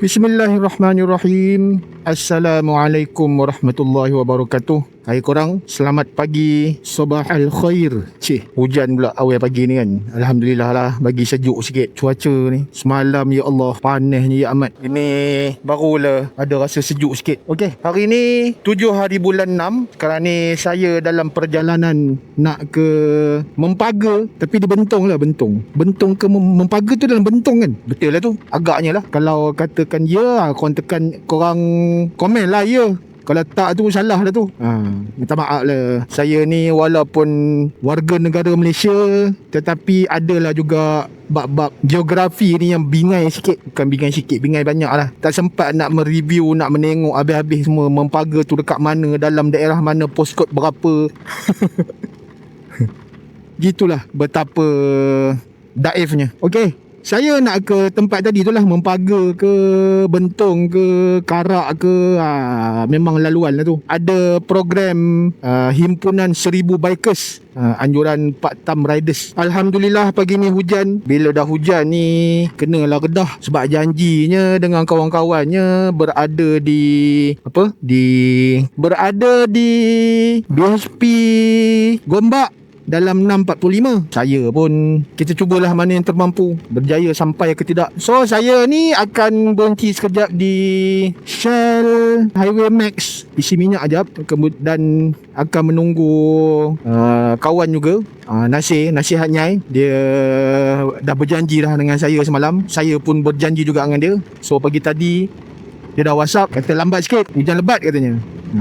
Bismillahirrahmanirrahim. Assalamualaikum warahmatullahi wabarakatuh. Hai korang, selamat pagi, sabah al khair. Hujan pula awal pagi ni kan. Alhamdulillah lah, bagi sejuk sikit cuaca ni. Semalam ya Allah, panasnya ya amat. Ini barulah ada rasa sejuk sikit. Okey, hari ni 7 hari bulan 6. Sekarang ni saya dalam perjalanan nak ke Mempaga. Tapi di Bentong lah, Bentong ke Mempaga tu dalam Bentong kan. Betul lah tu, agaknya lah. Kalau katakan ya, korang tekan, korang komen lah ya. Kalau tak tu salah dah tu. Minta maaf lah. Saya ni walaupun warga negara Malaysia, tetapi adalah juga bab-bab geografi ni yang bingai sikit. Bukan bingai sikit, bingai banyak lah. Tak sempat nak mereview, nak menengok habis-habis semua. Mempaga tu dekat mana, dalam daerah mana, postcode berapa. Gitulah betapa daifnya. Okey, saya nak ke tempat tadi tu lah, Mempaga ke Bentong ke Karak ke, memang laluan lah tu. Ada program himpunan 1000 bikers, anjuran part-time riders. Alhamdulillah pagi ni hujan. Bila dah hujan ni kenalah kedah, sebab janjinya dengan kawan-kawannya berada di BSP Gombak dalam 6.45. Saya pun, kita cubalah mana yang termampu, berjaya sampai ke tidak. So saya ni akan berhenti sekejap di Shell Highway Max, isi minyak sekejap, dan akan menunggu kawan juga, Nasihat Nyai. Dia dah berjanji dah dengan saya semalam. Saya pun berjanji juga dengan dia. So pagi tadi dia dah WhatsApp, kata lambat sikit, hujan lebat katanya.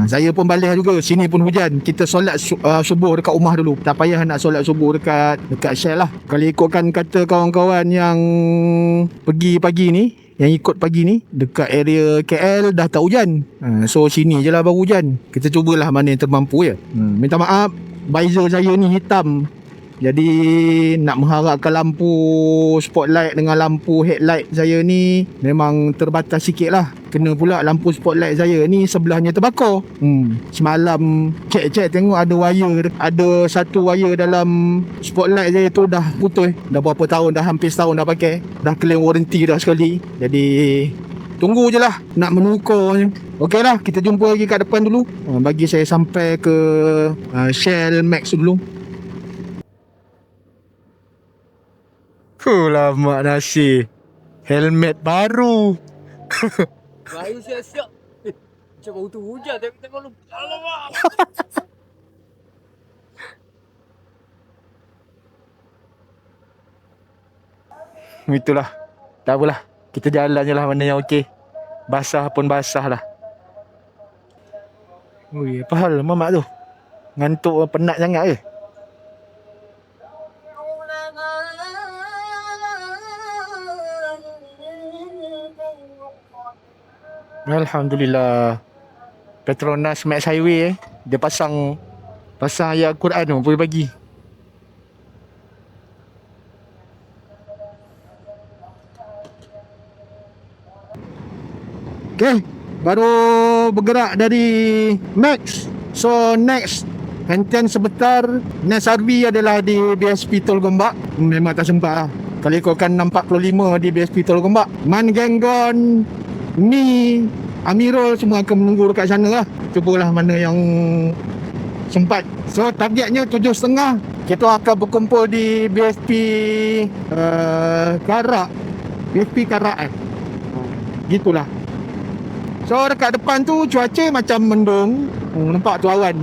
Saya pun balik juga, sini pun hujan. Kita solat subuh dekat rumah dulu. Tak payah nak solat subuh dekat Shell lah. Kalau ikutkan kata kawan-kawan yang pergi pagi ni, yang ikut pagi ni, dekat area KL dah tak hujan. So sini je lah baru hujan. Kita cubalah mana yang termampu ya. Minta maaf, visor saya ni hitam. Jadi nak mengharapkan lampu spotlight dengan lampu headlight saya ni memang terbatas sikit lah. Kena pula lampu spotlight saya ni sebelahnya terbakar. Semalam cek tengok ada wire, ada satu wire dalam spotlight saya tu dah putus. Dah berapa tahun, dah hampir setahun dah pakai. Dah claim warranty dah sekali. Jadi tunggu je lah nak menukarnya. Okey lah, kita jumpa lagi kat depan dulu. Bagi saya sampai ke Shell Max dulu. Lama nasi. Helmet baru. Baru siap-siap. Macam baru tu hujan. Tengok lu. Alamak. Itulah. Tak apalah. Kita jalan je lah mana yang okey. Basah pun basah lah. Ui, apa hal mamak tu? Ngantuk, penat sangat ke? Alhamdulillah. Petronas Max Highway dia pasang ayat Quran tu pagi-pagi. Okay, baru bergerak dari Max. So next, hentian sebentar. Next RV adalah di BSP Tol Gombak. Memang tak sempat lah. Kalau ikutkan 6.45 di BSP Tol Gombak, Man Genggon, Mi, Amirul semua akan menunggu dekat sana lah. Cubalah mana yang sempat. So targetnya 7.30 kita akan berkumpul di BSP Karak. BSP Karak gitulah. So dekat depan tu cuaca macam mendung. Nampak tu awan.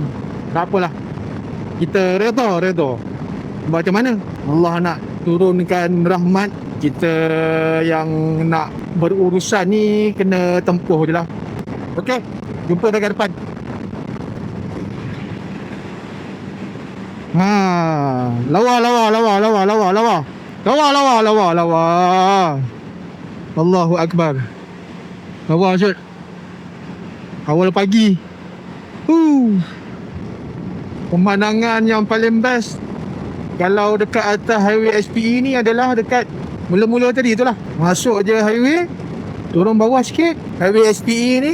Tak apalah, kita reda. Macam mana Allah nak turunkan rahmat, kita yang nak berurusan ni kena tempuh je lah. Okey, jumpa dekat depan. Lawa. Allahu Akbar. Lawa Syed. Awal pagi. Pemandangan yang paling best kalau dekat atas highway SPE ni adalah dekat mula-mula tadi tu lah. Masuk je highway, turun bawah sikit, highway SPE ni,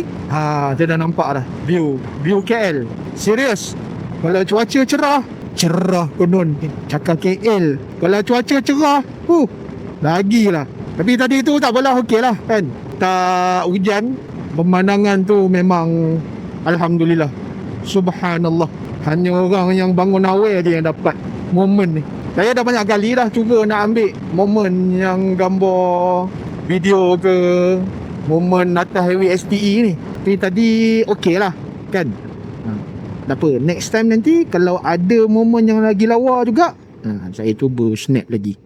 dia dah nampak dah view KL. Serius, kalau cuaca cerah konon cakap KL. Kalau cuaca cerah, lagilah. Tapi tadi tu tak apalah, okey lah kan, tak hujan. Pemandangan tu memang alhamdulillah, subhanallah. Hanya orang yang bangun awal je yang dapat momen ni. Saya dah banyak kali dah cuba nak ambil momen yang gambar video ke momen atas highway SPE ni, tapi tadi okey lah kan. Tak apa, next time nanti kalau ada momen yang lagi lawa juga, saya cuba snap lagi.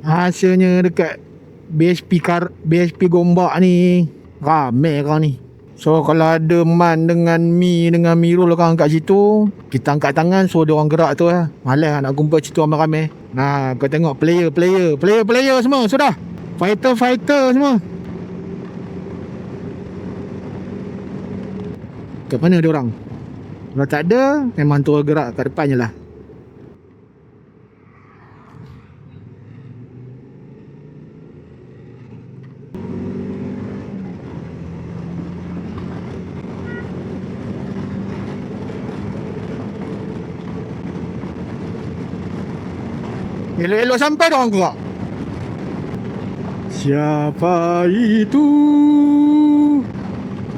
Hasilnya dekat BHP Gombak ni ramai kau ni. So kalau ada Man dengan Mi dengan Mirul orang kat situ, kita angkat tangan suruh dia orang gerak tu lah. Malas nak kumpul situ ramai-ramai. Kau tengok player semua sudah. Fighter semua. Kat mana dia orang? Kalau tak ada, memang tu gerak kat depan je lah. Elok-elok sampai dia orang gerak. Siapa itu?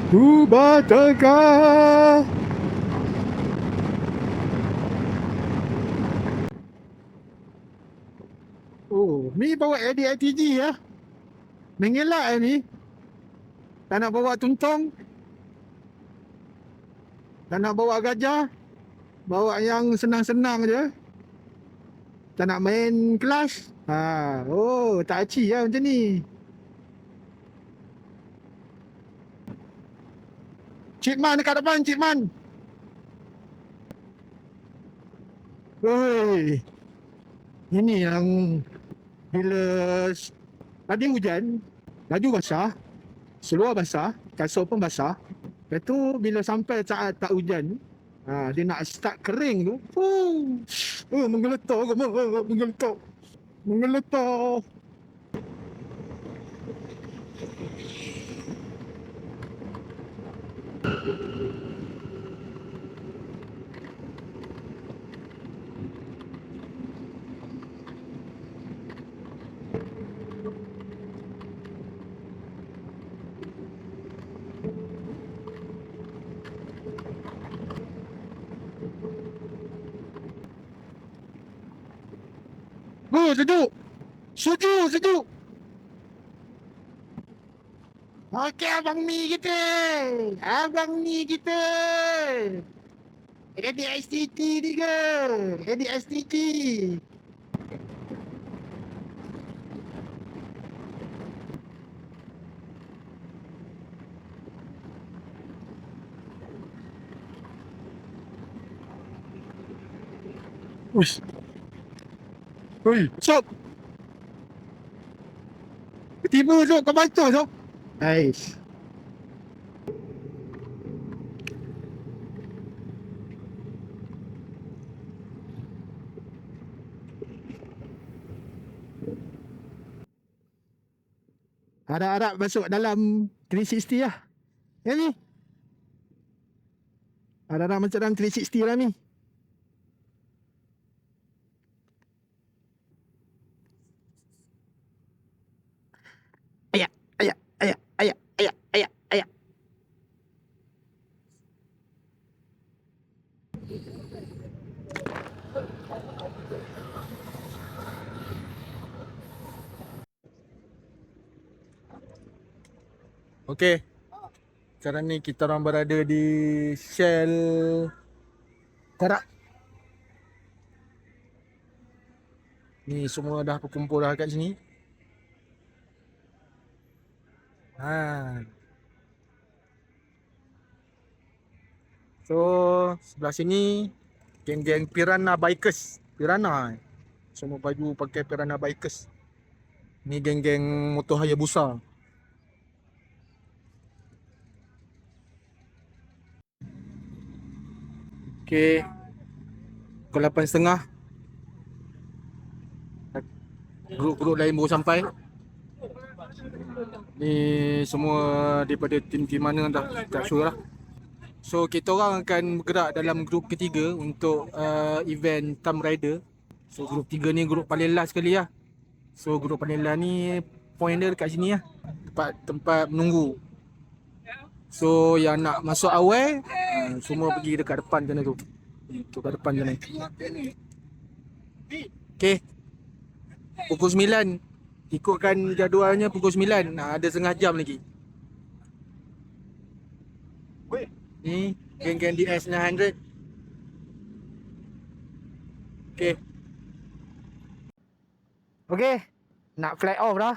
Ku batakah? Mi bawa ADITG ya. Mengelak ni. Tak nak bawa tuntong. Tak nak bawa gajah. Bawa yang senang-senang je. Tak nak main kelas. Tak aci lah macam ni. Cik Man dekat depan, Cik Man. Ini yang bila tadi hujan, baju basah, seluar basah, kasut pun basah. Lepas tu bila sampai saat tak hujan, dia nak start kering tu, menggeletar. Sejuk. Okey, Abang Mi kita. ADSTT ni ke? ADSTT. Sob. Tiba Sob, kau baca Sob. Aish. Harap-harap masuk dalam 360 lah. Ya ni? Harap-harap masuk dalam 360 lah ni. Ayak. Okey. Sekarang ni kita orang berada di Shell Perak. Ni semua dah berkumpul dah kat sini. So sebelah sini geng-geng Piranha Bikers. Semua baju pakai Piranha Bikers. Ni geng-geng motor Hayabusa. Okay, pukul 8.30. Grup-grup lain baru sampai. Ni semua daripada tim-tim mana dah tak sure lah. So kita orang akan bergerak dalam grup ketiga untuk event Thumb Rider. So grup 3 ni grup paling last sekali lah. So grup paling last ni point dia dekat sini lah. Tempat menunggu. So yang nak masuk awal semua pergi dekat depan sana tu. Dekat depan sana. Okay, pukul 9. Ikutkan jadualnya pukul 9. Ada setengah jam lagi. Ni geng-geng DS 900. Okay. Okay, nak fly off dah.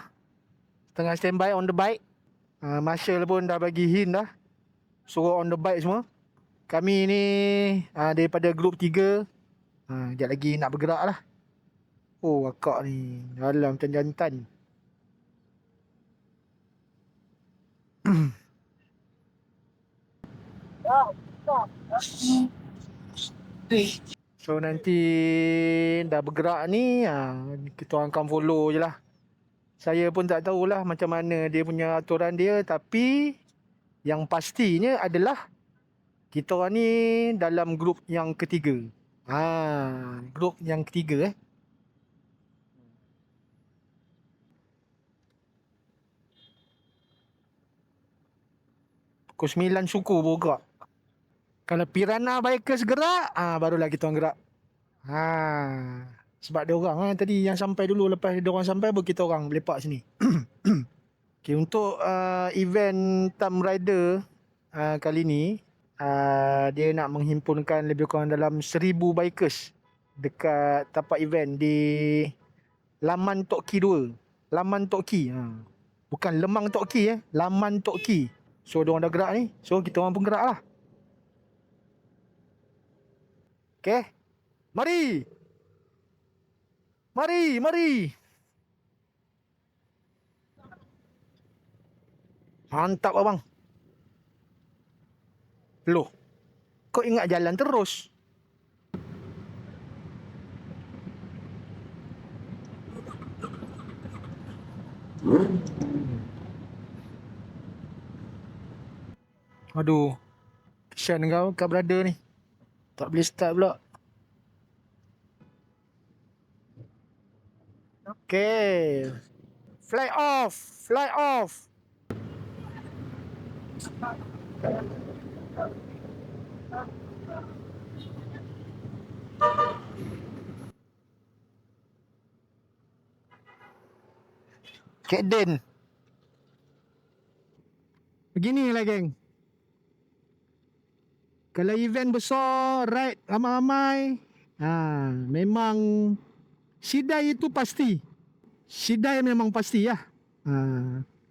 Tengah standby on the bike. Marshall pun dah bagi hint dah. Suruh on the bike semua. Kami ni daripada grup 3. Sekejap lagi nak bergerak lah. Oh, akak ni dalam macam jantan. So nanti dah bergerak ni kita orang akan follow je lah. Saya pun tak tahulah macam mana dia punya aturan dia. Tapi yang pastinya adalah kita orang ni dalam grup yang ketiga. Grup yang ketiga Pukul 9 suku baru gerak. Kalau Piranha Bikers gerak, barulah kita orang gerak. Sebab dia orang tadi yang sampai dulu. Lepas dia orang sampai, baru kita orang lepak sini. Okay, untuk event Thumb Rider kali ni, dia nak menghimpunkan lebih kurang dalam 1,000 bikers dekat tapak event di Laman Tok Ki 2. Laman Tok Ki. Bukan Lemang Tok Ki Laman Tok Ki. So dia orang dah gerak ni. So kita orang pun gerak lah. Okay, mari. Mari, mari. Mantap abang. Loh, kau ingat jalan terus? Aduh, kesian kau brother ni. Tak boleh start pula. Okay, fly off. Fly off. Kek Den. Beginilah geng. Kalau event besar, ride ramai-ramai, memang sidai itu pasti. Sidai memang pasti lah.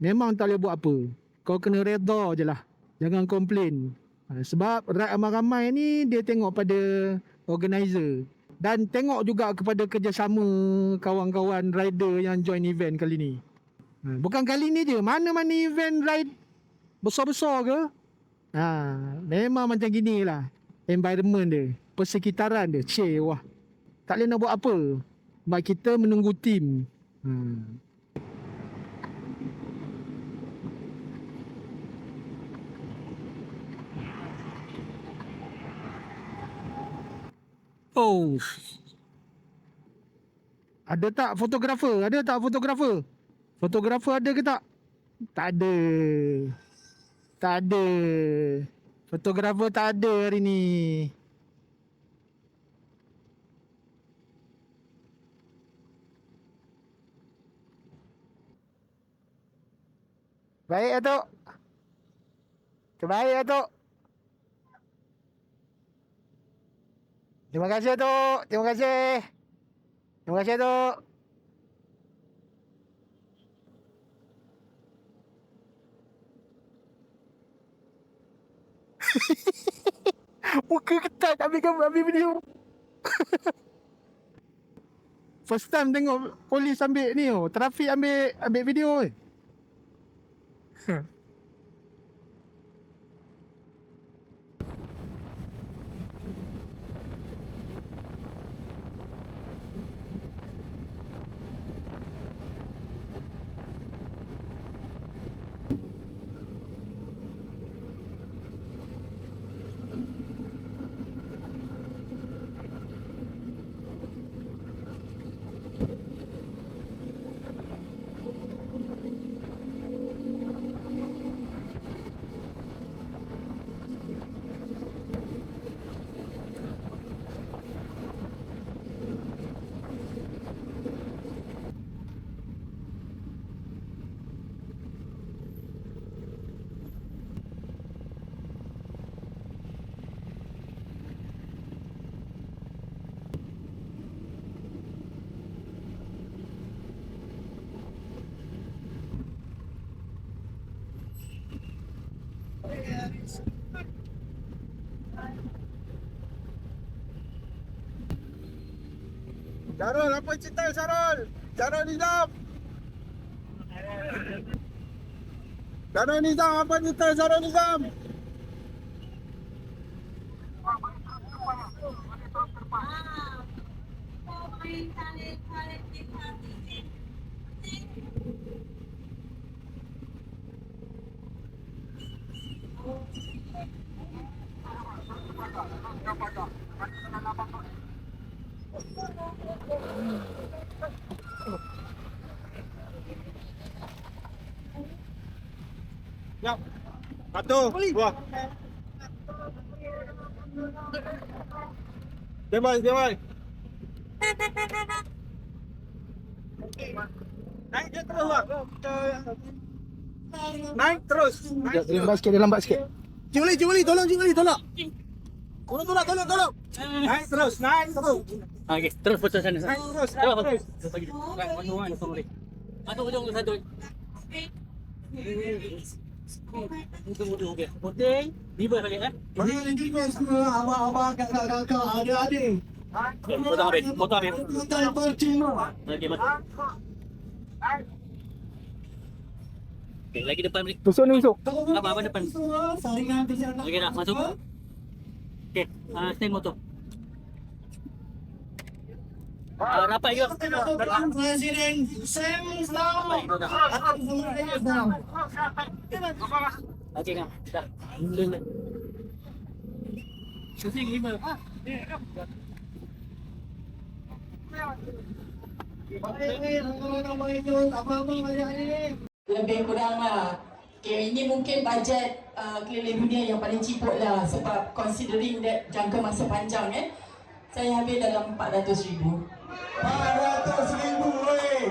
Memang tak boleh buat apa. Kau kena reda je lah. Jangan komplain. Sebab ride ramai-ramai ni dia tengok pada organizer. Dan tengok juga kepada kerjasama kawan-kawan rider yang join event kali ni. Bukan kali ni je, mana-mana event ride besar-besar ke, memang macam gini lah environment dia, persekitaran dia. Wah, tak boleh nak buat apa. Sebab kita menunggu tim. Oh, ada tak fotografer? Ada tak fotografer? Fotografer ada ke tak? Tak ada. Tak ada. Fotografer tak ada hari ni. Baik Datuk. Terbaik Datuk. Terima kasih Datuk. Terima kasih. Terima kasih Datuk. Muka ketat ambil video. First time tengok polis ambil ni trafik ambil video Syarul, apa cerita Syarul? Syarul Nizam. Syarul Nizam, apa cerita Syarul Nizam? Siap. Satu, dua. Standby, standby. Naik je terus, Wak. Naik terus. Dia lambat sikit, dia lambat sikit. Cik Wali, tolong Cik Wali, tolong. Tolong. Naik terus. Okey, terus foto sana. Naik terus. Terus bagi. One, sorry. Satu hujung tu satu. Mudah okey. Putih, biber balik kan? Mana lagi kau semua abang-abang kakak-kakak adik-adik. Potong habis. Kita percuma. Okey, betul. Okey, lagi depan balik. Tusuk ni masuk. Abang depan. Saringan bisa nak. Okey dah, masuk. Okey, stand motor. Rapat juga. Presiden Sam Islam. Okey kan. Dah. Shooting 5. Lebih kurang lah. Okay, ini mungkin bajet keliling dunia yang paling ciput lah sebab considering that jangka masa panjang saya habis dalam 400,000. 400,000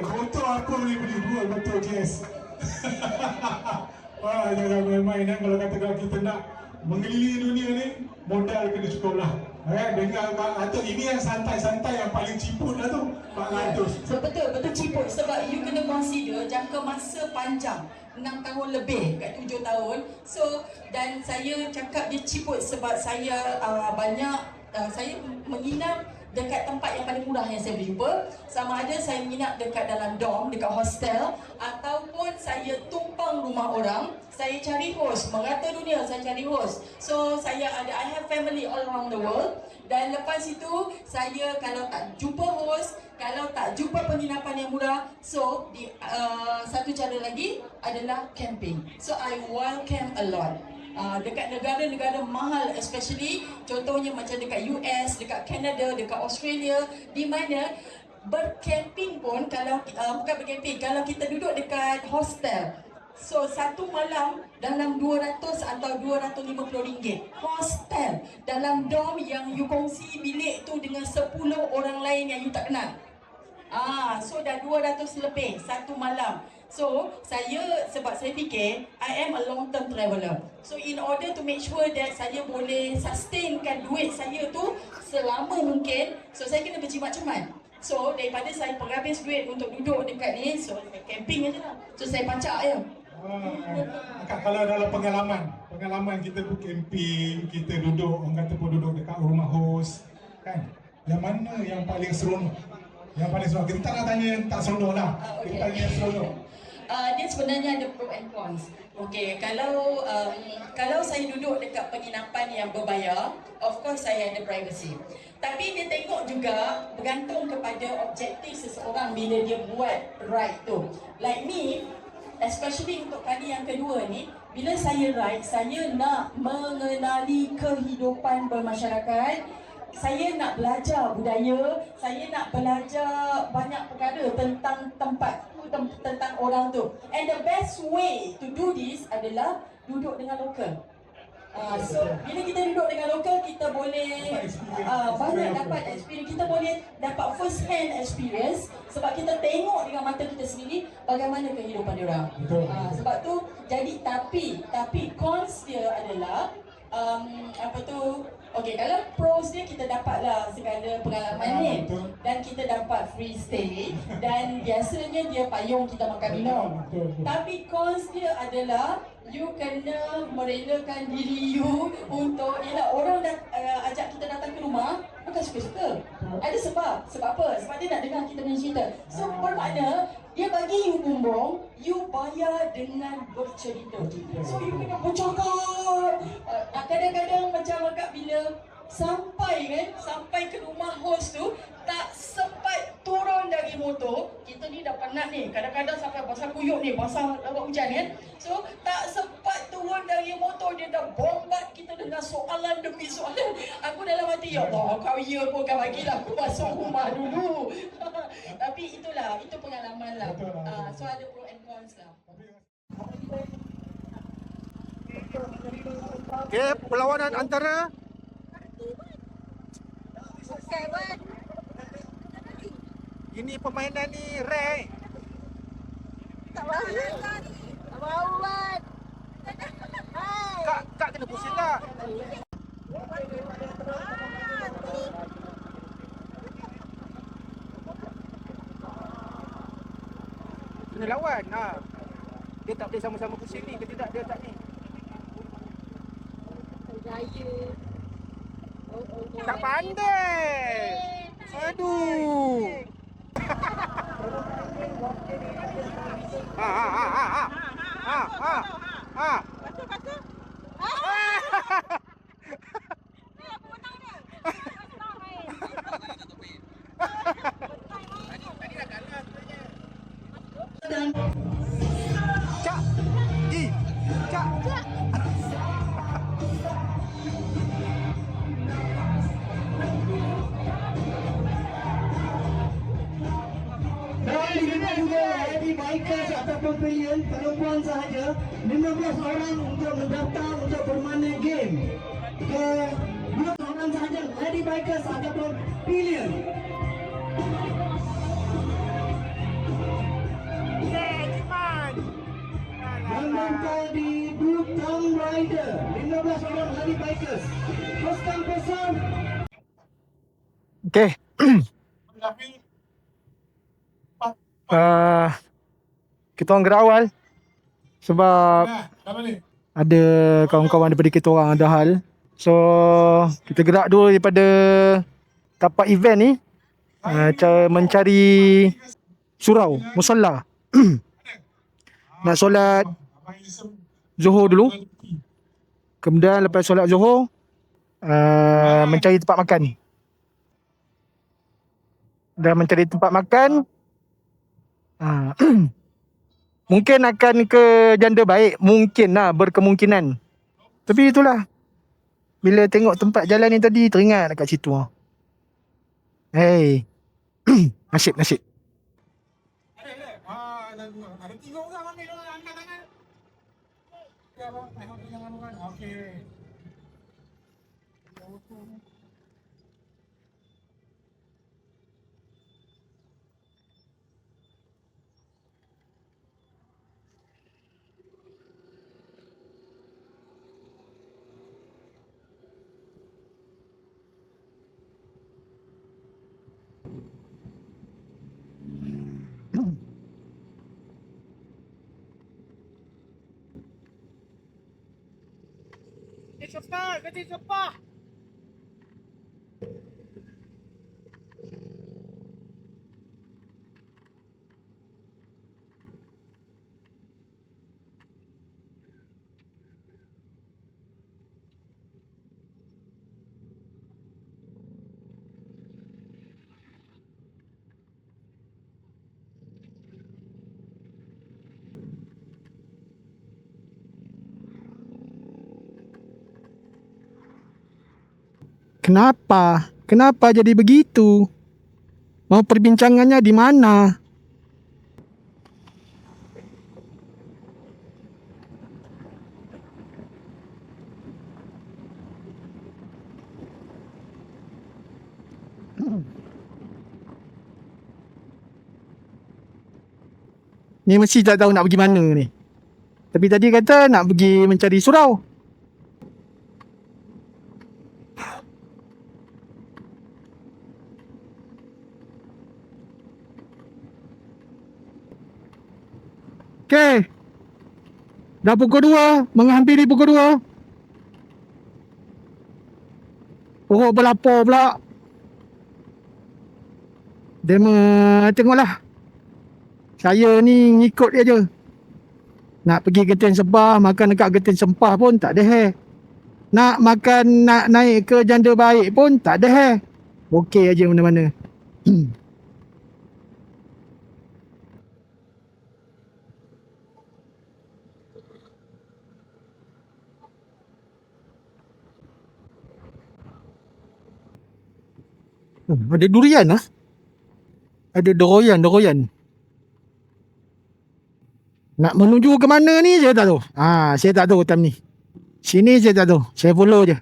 motor aku boleh beli dua motor JS. Wah, jangan main-main kalau katakan kita nak mengelilingi dunia ni, modal kena cukup lah. Dengan atau ini yang santai-santai yang paling ciput lah tu 400. So betul ciput sebab you kena consider jangka masa panjang 6 tahun lebih kat 7 tahun. So dan saya cakap dia ciput sebab saya saya menginap dekat tempat yang paling murah yang saya boleh jumpa. Sama ada saya menginap dekat dalam dorm, dekat hostel, ataupun saya tumpang rumah orang. Saya cari host, merata dunia saya cari host. So I have family all around the world. Dan lepas itu saya kalau tak jumpa host, kalau tak jumpa penginapan yang murah, so satu cara lagi adalah camping. So I wild camp a lot. Dekat negara-negara mahal, especially contohnya macam dekat US, dekat Canada, dekat Australia, di mana bercamping pun kalau bukan bercamping, kalau kita duduk dekat hostel, so satu malam dalam 200 atau 250 ringgit. Hostel dalam dorm yang you kongsi bilik tu dengan 10 orang lain yang you tak kenal. So dah 200 lebih satu malam. So sebab saya fikir I am a long term traveller. So in order to make sure that saya boleh sustainkan duit saya tu selama mungkin, so saya kena berjimat cermat. So daripada saya penghabis duit untuk duduk dekat ni, so saya camping aja lah. So saya pacak je. Kalau dalam pengalaman kita pun camping, kita duduk, orang kata pun duduk dekat rumah host kan, yang mana yang paling seronok? Yang paling seronok, kita tak nak tanya yang tak seronok lah. Kita tanya yang seronok. Dia sebenarnya ada pro and cons. Okey, kalau saya duduk dekat penginapan yang berbayar, of course saya ada privacy. Tapi dia tengok juga bergantung kepada objektif seseorang bila dia buat ride tu. Like me, especially untuk kali yang kedua ni, bila saya ride, saya nak mengenali kehidupan bermasyarakat. Saya nak belajar budaya, saya nak belajar banyak perkara tentang tempat tu, tentang orang tu. And the best way to do this adalah duduk dengan lokal. So bila kita duduk dengan lokal, kita boleh banyak dapat experience. Kita boleh dapat first hand experience sebab kita tengok dengan mata kita sendiri bagaimana kehidupan dia orang. Sebab tu jadi tapi cons dia adalah okey, kalau pros dia kita dapatlah segala pengalaman ni dan kita dapat free stay dan biasanya dia payung kita makan minum. Tapi cons dia adalah you kena merelakan diri you untuk, yelah, orang ajak kita datang ke rumah bukan suka-suka. Ada sebab. Sebab apa? Sebab dia nak dengar kita punya cerita. So bermakna dia bagi you bumbung, you bayar dengan bercerita. So you kena bercakap. Kadang-kadang macam agak bila sampai ke rumah host tu tak sempat turun dari motor. Kita ni dah penat ni, kadang-kadang sampai basah kuyuk ni, basah hujan kan. So tak sempat turun dari motor, dia dah bombat kita dengan soalan demi soalan. Aku dalam hati, ya Allah, kau ya pun kau bagilah aku masuk rumah dulu. Tapi itulah, itu pengalaman lah. So ada pro and cons lah. Okay, perlawanan antara ini permainan ni rare. Kak kena pusing tak? Kena lawan. Dia tak boleh sama-sama pusing ni ke tidak, dia tak ni. Tak pandai. Aduh. Cak. Cak. Dan ini juga Lady Bikers ataupun pilihan perempuan sahaja 15 orang untuk mendaftar untuk bermain game. Ke 12 orang sahaja Lady Bikers ataupun pilihan. Mendaftar di Blue Tomb Raider 15 orang Lady Bikers. First come first serve. Okay. Kita orang gerak awal sebab ada kawan-kawan daripada kita orang ada hal. So kita gerak dulu daripada tapak event ni, cara mencari surau, musalla. Nak solat Zuhur dulu. Kemudian lepas solat Zuhur, mencari tempat makan. Dan mencari tempat makan, mungkin akan ke Janda Baik. Mungkin lah, berkemungkinan. Tapi itulah, bila tengok tempat jalan ni tadi, teringat dekat situ. Hey. Nasib. Ada 3 orang ambil angkat tangan. Ya, abang. Tengok jangan orang. Okey. Cepat. Kenapa? Kenapa jadi begitu? Mau perbincangannya di mana? Ni mesti tak tahu nak pergi mana ni. Tapi tadi kata nak pergi mencari surau. Okay. Dah pukul 2, menghampiri pukul 2. Perut berlapar pula. Dia tengoklah. Saya ni ngikut dia je. Nak pergi Gentian Sebah, makan dekat Gentian Sempah pun tak ada hair. Nak makan, nak naik ke Janda Baik pun tak ada hair. Okey aja mana-mana. Ada durian lah. Ada doroyan. Nak menuju ke mana ni saya tak tahu. Saya tak tahu time ni. Sini saya tak tahu. Saya follow je.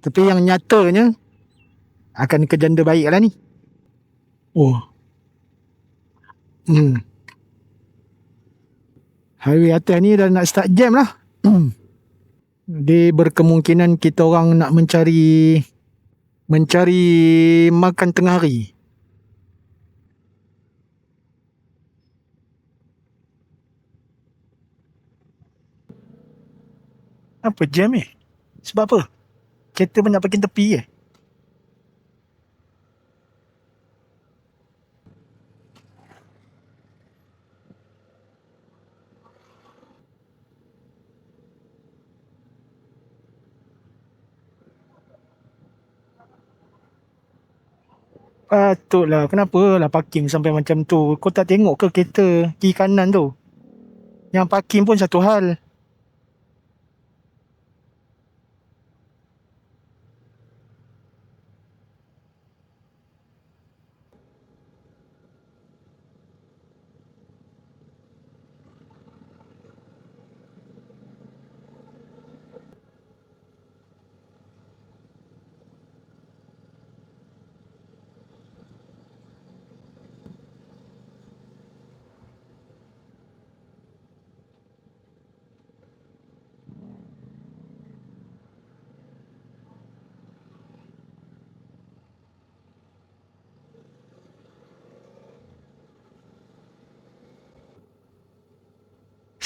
Tapi yang nyatanya akan ke Janda Baik lah ni. Oh. Highway atas ni dah nak start jam lah. Dia berkemungkinan kita orang nak mencari makan tengah hari. Apa jam Sebab apa? Kereta banyak parking tepi Patutlah. Kenapa lah parking sampai macam tu? Kau tak tengok ke kereta kiri kanan tu? Yang parking pun satu hal.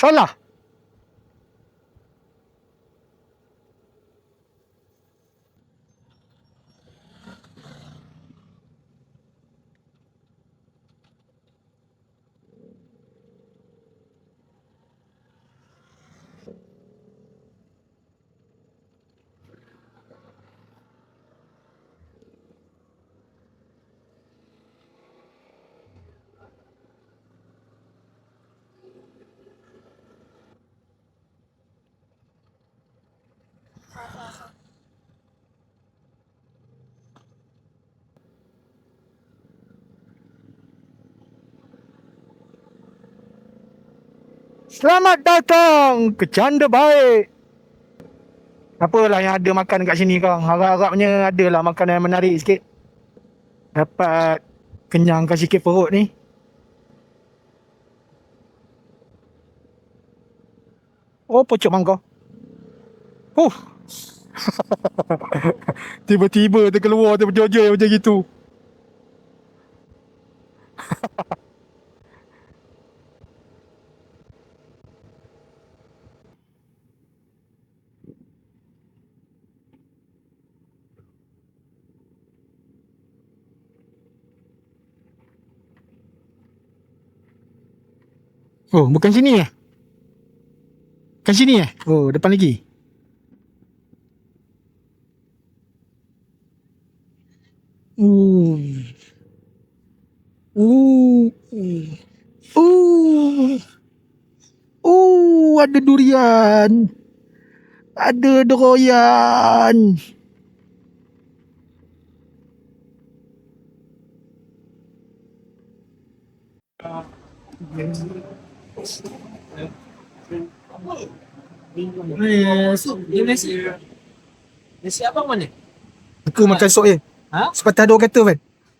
Salah. Selamat datang ke Janda Baik. Apalah yang ada makan kat sini kang? Harap-harapnya ada lah makanan yang menarik sikit. Dapat kenyangkan sikit perut ni. Oh, pocok mangkok. Tiba-tiba terkeluar terjojol macam gitu. Oh, bukan sini Bukan sini Oh, depan lagi. Uh. Ada durian. Ada doroyan. Nasi abang mana? Aku makan sok je. Ha? Sepatah dua kata, Fan.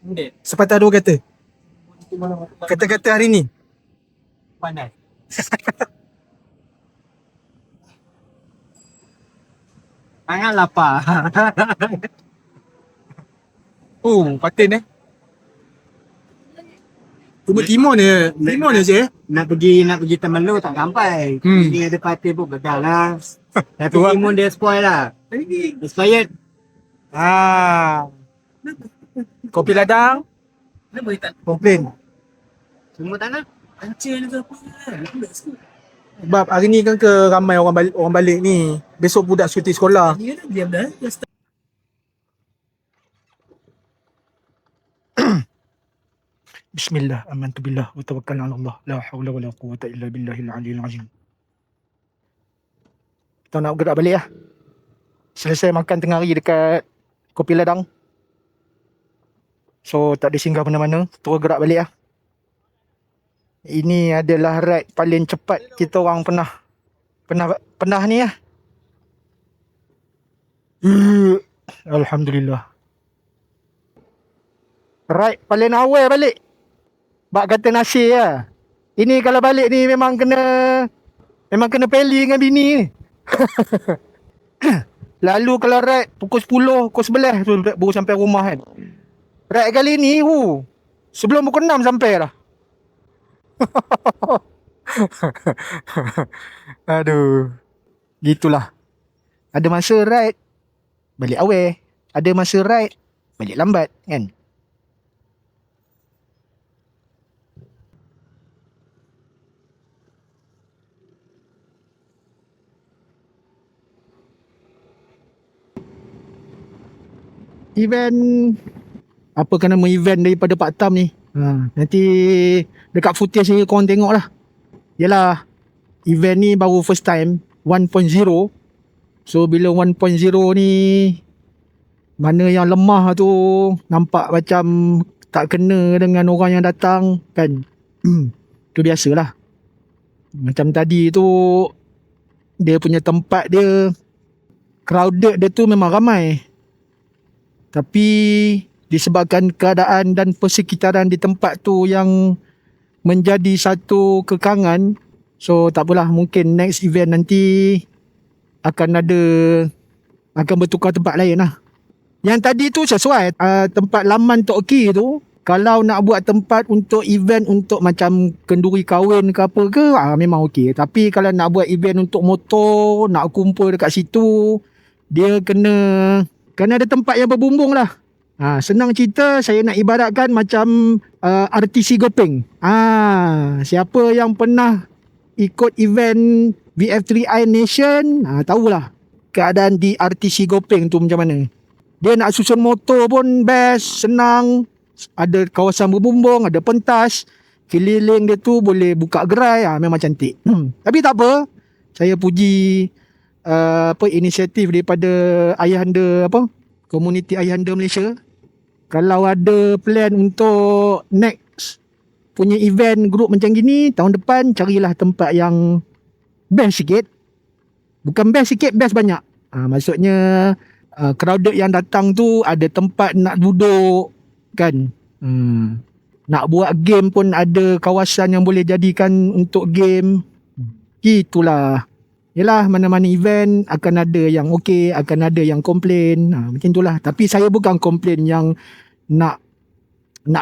Okey. Sepatah dua kata. Kata-kata hari ni. Pandai. Jangan lapar. Patin Cuma timur ni je. Nak pergi Temenloh tak sampai. Ini ada parti pun gagal lah. Tapi timun dia spoil lah. Expired. Kopi ladang. Komplain. Semua tak nak. Hancur ke apa. Sebab hari ni kan ramai orang balik ni. Besok budak cuti sekolah. Ya dah, diam dah. Bismillah, amantu billah wa tawakkalna 'ala Allah. La haula wala quwwata illa billahil aliyyil azim. Kita nak gerak balik lah. Selesai makan tengah hari dekat Kopi Ladang. So tak ada singgah mana-mana, terus gerak balik lah. Ini adalah ride paling cepat kita orang pernah ni lah. Alhamdulillah. Ride paling awal balik. Bak kata nasir lah. Ini kalau balik ni memang kena peli dengan bini ni. Lalu kalau ride pukul 10, pukul 11 tu baru sampai rumah kan. Ride kali ni sebelum pukul 6 sampai dah. Aduh. Gitulah. Ada masa ride balik awal, ada masa ride balik lambat kan. Event apa kan nama event daripada Pak Tam ni. Nanti dekat footage ni korang tengok lah. Yalah, event ni baru first time 1.0. So bila 1.0 ni, mana yang lemah tu nampak macam tak kena dengan orang yang datang kan. Tu biasalah. Macam tadi tu, dia punya tempat dia crowded, dia tu memang ramai. Tapi disebabkan keadaan dan persekitaran di tempat tu yang menjadi satu kekangan, so tak apalah, mungkin next event nanti akan bertukar tempat lain lah. Yang tadi tu sesuai tempat laman Tok Ki tu, kalau nak buat tempat untuk event untuk macam kenduri kahwin ke apa ke, memang okey. Tapi kalau nak buat event untuk motor, nak kumpul dekat situ, dia kena ada tempat yang berbumbung lah. Senang cerita, saya nak ibaratkan macam RTC Gopeng. Siapa yang pernah ikut event VF3I Nation, tahulah keadaan di RTC Gopeng tu macam mana. Dia nak susun motor pun best, senang. Ada kawasan berbumbung, ada pentas. Keliling dia tu boleh buka gerai, memang cantik. Tapi tak apa, saya puji inisiatif daripada Ayahanda komuniti Ayahanda Malaysia. Kalau ada plan untuk next punya event group macam gini, tahun depan carilah tempat yang best sikit. Bukan best sikit, best banyak. Maksudnya crowded yang datang tu ada tempat nak duduk kan. Nak buat game pun ada kawasan yang boleh jadikan untuk game. Gitulah. Yelah, mana-mana event akan ada yang okey, akan ada yang komplain. Macam itulah. Tapi saya bukan komplain yang nak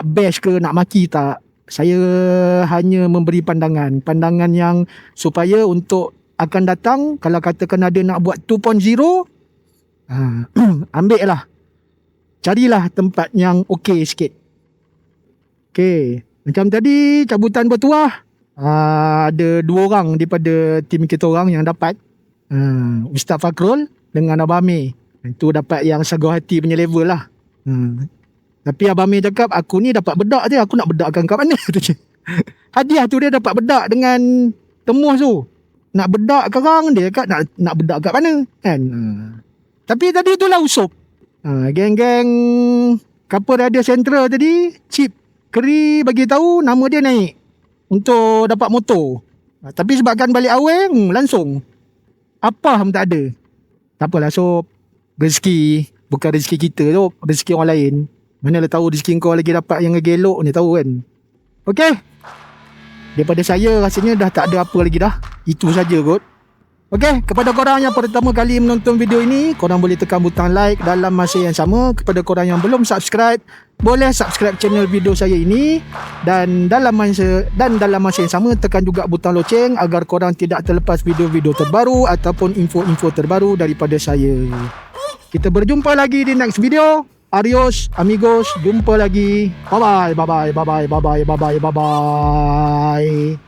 bash ke, nak maki, tak. Saya hanya memberi pandangan yang supaya untuk akan datang, kalau katakan ada nak buat 2.0, ambil lah. Carilah tempat yang okey sikit. Okey. Macam tadi, cabutan bertuah. Ada 2 orang daripada tim kita orang yang dapat. Ustaz Fakrul dengan Abang Amir. Itu dapat yang sagu hati punya level lah. Tapi Abang Amir cakap, aku ni dapat bedak je, aku nak bedakkan kat mana tu je. Hadiah tu dia dapat bedak dengan temus tu. Nak bedak kerang, dia cakap nak bedak kat mana kan. Tapi tadi tu lah usup. Geng-geng Couple Radio Central tadi, Chip Keri bagi tahu nama dia naik untuk dapat motor. Tapi sebabkan balik awal, langsung apa pun tak ada. Tak apalah, so rezeki bukan rezeki kita tu, rezeki orang lain. Manalah tahu rezeki kau lagi dapat yang lagi elok ni, tahu kan. Okey, daripada saya rasanya dah tak ada apa lagi dah. Itu saja kot. Okey, kepada korang yang pertama kali menonton video ini, korang boleh tekan butang like dalam masa yang sama. Kepada korang yang belum subscribe, boleh subscribe channel video saya ini, dan dalam masa yang sama tekan juga butang loceng agar korang tidak terlepas video-video terbaru ataupun info-info terbaru daripada saya. Kita berjumpa lagi di next video. Adios amigos, jumpa lagi. Bye bye.